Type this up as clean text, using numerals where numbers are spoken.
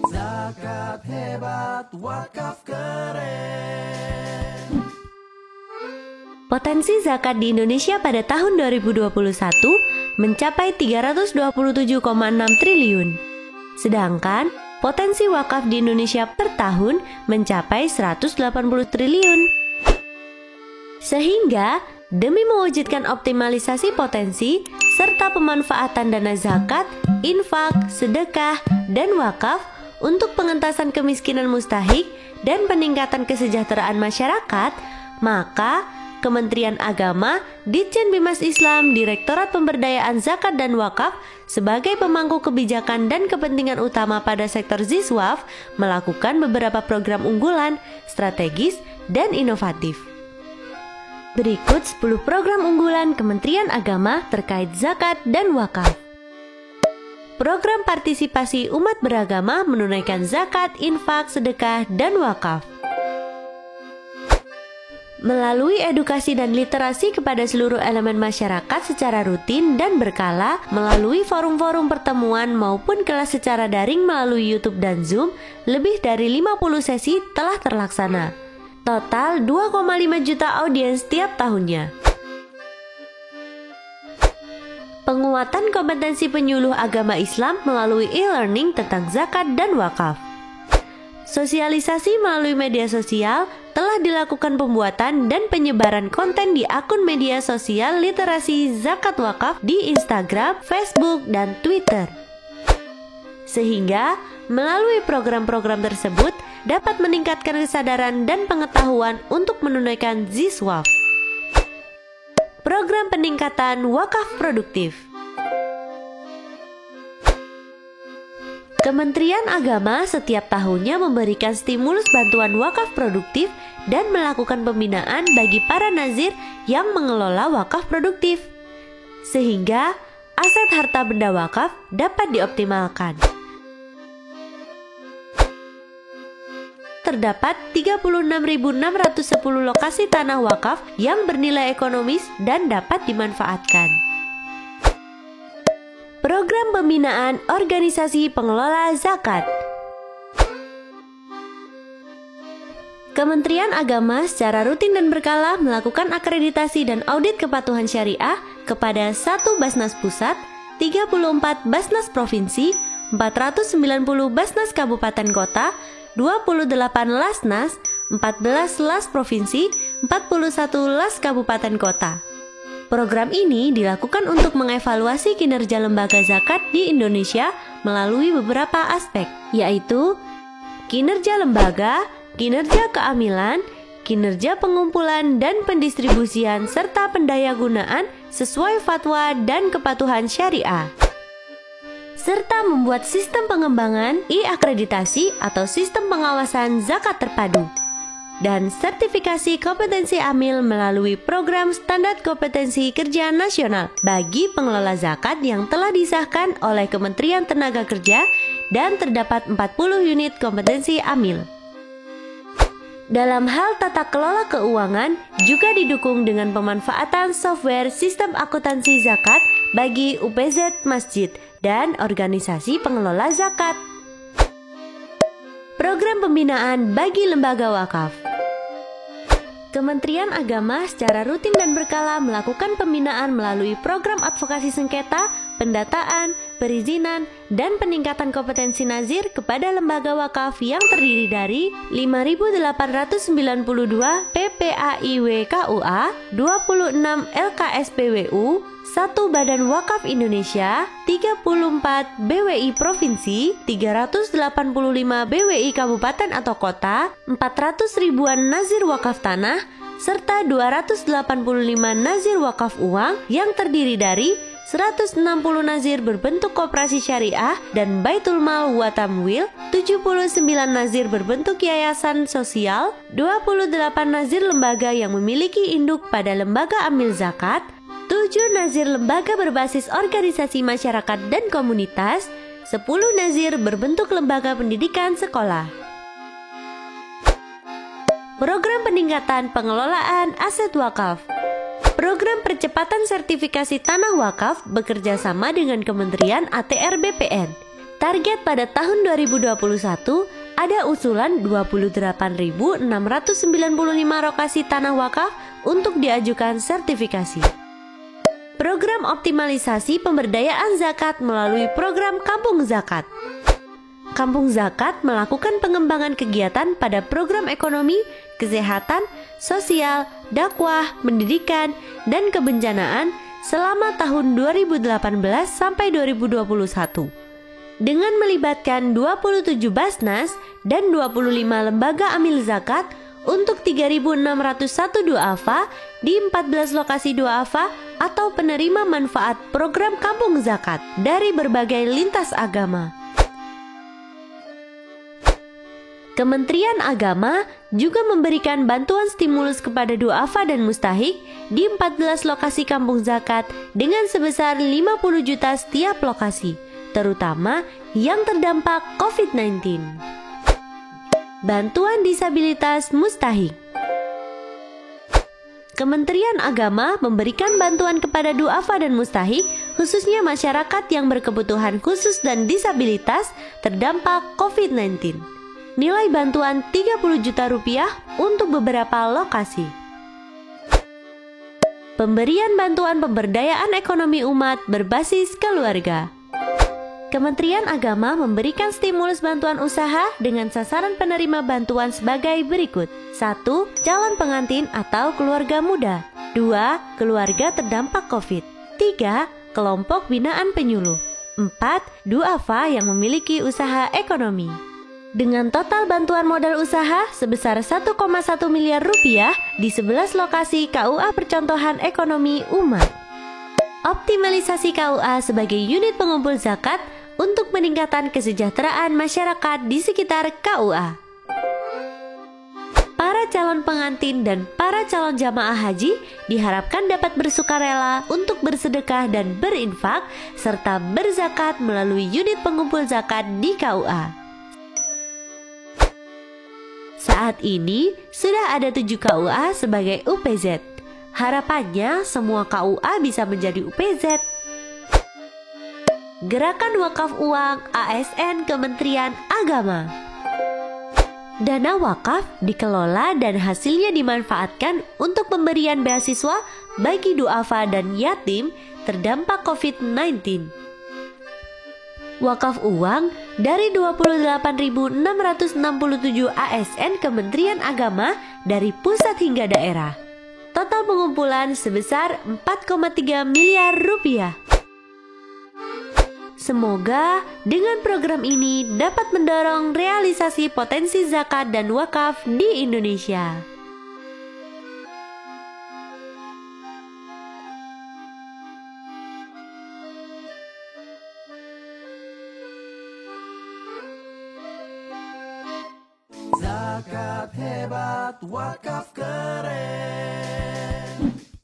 Zakat hebat, wakaf keren. Potensi zakat di Indonesia pada tahun 2021 mencapai 327,6 triliun. Sedangkan potensi wakaf di Indonesia per tahun mencapai 180 triliun. Sehingga demi mewujudkan optimalisasi potensi serta pemanfaatan dana zakat, infak, sedekah, dan wakaf untuk pengentasan kemiskinan mustahik dan peningkatan kesejahteraan masyarakat, maka Kementerian Agama, Ditjen Bimas Islam, Direktorat Pemberdayaan Zakat dan Wakaf sebagai pemangku kebijakan dan kepentingan utama pada sektor Ziswaf melakukan beberapa program unggulan, strategis, dan inovatif. Berikut 10 program unggulan Kementerian Agama terkait zakat dan wakaf. Program partisipasi umat beragama menunaikan zakat, infak, sedekah, dan wakaf. Melalui edukasi dan literasi kepada seluruh elemen masyarakat secara rutin dan berkala, melalui forum-forum pertemuan maupun kelas secara daring melalui YouTube dan Zoom, lebih dari 50 sesi telah terlaksana. Total 2,5 juta audiens setiap tahunnya. Penguatan kompetensi penyuluh agama Islam melalui e-learning tentang zakat dan wakaf. Sosialisasi melalui media sosial telah dilakukan pembuatan dan penyebaran konten di akun media sosial literasi zakat wakaf di Instagram, Facebook, dan Twitter. Sehingga melalui program-program tersebut dapat meningkatkan kesadaran dan pengetahuan untuk menunaikan Ziswaf. Program peningkatan wakaf produktif. Kementerian Agama setiap tahunnya memberikan stimulus bantuan wakaf produktif dan melakukan pembinaan bagi para nazir yang mengelola wakaf produktif, sehingga aset harta benda wakaf dapat dioptimalkan. Terdapat 36.610 lokasi tanah wakaf yang bernilai ekonomis dan dapat dimanfaatkan. Program pembinaan organisasi pengelola zakat. Kementerian Agama secara rutin dan berkala melakukan akreditasi dan audit kepatuhan syariah kepada 1 Basnas Pusat, 34 Basnas Provinsi, 490 Basnas Kabupaten Kota, 28 Lasnas, 14 Las Provinsi, 41 Las Kabupaten Kota. Program ini dilakukan untuk mengevaluasi kinerja lembaga zakat di Indonesia melalui beberapa aspek, yaitu kinerja lembaga, kinerja keamilan, kinerja pengumpulan dan pendistribusian, serta pendayagunaan sesuai fatwa dan kepatuhan syariah, serta membuat sistem pengembangan e-akreditasi atau sistem pengawasan zakat terpadu, dan sertifikasi kompetensi amil melalui program standar kompetensi kerja nasional bagi pengelola zakat yang telah disahkan oleh Kementerian Tenaga Kerja dan terdapat 40 unit kompetensi amil. Dalam hal tata kelola keuangan juga didukung dengan pemanfaatan software sistem akuntansi zakat bagi UPZ Masjid dan organisasi pengelola zakat. Program pembinaan bagi lembaga wakaf. Kementerian Agama secara rutin dan berkala melakukan pembinaan melalui program advokasi sengketa, pendataan, perizinan, dan peningkatan kompetensi nazir kepada lembaga wakaf yang terdiri dari 5.892 PPAIW-KUA, 26 LKSPWU, 1 Badan Wakaf Indonesia, 34 BWI Provinsi, 385 BWI Kabupaten atau Kota, 400 ribuan nazir wakaf tanah, serta 285 nazir wakaf uang yang terdiri dari 160 nazir berbentuk koperasi syariah dan Baitul Mal wa Tamwil, 79 nazir berbentuk yayasan sosial, 28 nazir lembaga yang memiliki induk pada lembaga amil zakat, 7 nazir lembaga berbasis organisasi masyarakat dan komunitas, 10 nazir berbentuk lembaga pendidikan sekolah. Program peningkatan pengelolaan aset wakaf. Program percepatan sertifikasi tanah wakaf bekerja sama dengan Kementerian ATR BPN. Target pada tahun 2021 ada usulan 28.695 lokasi tanah wakaf untuk diajukan sertifikasi. Program optimalisasi pemberdayaan zakat melalui program Kampung Zakat. Kampung Zakat melakukan pengembangan kegiatan pada program ekonomi, kesehatan, sosial, dakwah, pendidikan, dan kebencanaan selama tahun 2018 sampai 2021. Dengan melibatkan 27 Basnas dan 25 lembaga amil zakat untuk 3.601 duafa di 14 lokasi duafa atau penerima manfaat program Kampung Zakat dari berbagai lintas agama. Kementerian Agama juga memberikan bantuan stimulus kepada duafa dan mustahik di 14 lokasi Kampung Zakat dengan sebesar 50 juta setiap lokasi, terutama yang terdampak COVID-19. Bantuan disabilitas mustahik. Kementerian Agama memberikan bantuan kepada duafa dan mustahik, khususnya masyarakat yang berkebutuhan khusus dan disabilitas terdampak COVID-19. Nilai bantuan 30 juta rupiah untuk beberapa lokasi. Pemberian bantuan pemberdayaan ekonomi umat berbasis keluarga. Kementerian Agama memberikan stimulus bantuan usaha dengan sasaran penerima bantuan sebagai berikut. 1. Calon pengantin atau keluarga muda. 2. Keluarga terdampak COVID. 3. Kelompok binaan penyuluh. 4. Duafa yang memiliki usaha ekonomi. Dengan total bantuan modal usaha sebesar 1,1 miliar rupiah di 11 lokasi KUA Percontohan Ekonomi Umat. Optimalisasi KUA sebagai unit pengumpul zakat untuk meningkatkan kesejahteraan masyarakat di sekitar KUA. Para calon pengantin dan para calon jamaah haji diharapkan dapat bersukarela untuk bersedekah dan berinfak serta berzakat melalui unit pengumpul zakat di KUA. Saat ini sudah ada 7 KUA sebagai UPZ. Harapannya semua KUA bisa menjadi UPZ. Gerakan Wakaf Uang ASN Kementerian Agama. Dana wakaf dikelola dan hasilnya dimanfaatkan untuk pemberian beasiswa bagi duafa dan yatim terdampak COVID-19. Wakaf uang dari 28.667 ASN Kementerian Agama dari pusat hingga daerah. Total pengumpulan sebesar 4,3 miliar rupiah. Semoga dengan program ini dapat mendorong realisasi potensi zakat dan wakaf di Indonesia. Zakat hebat, wakaf keren.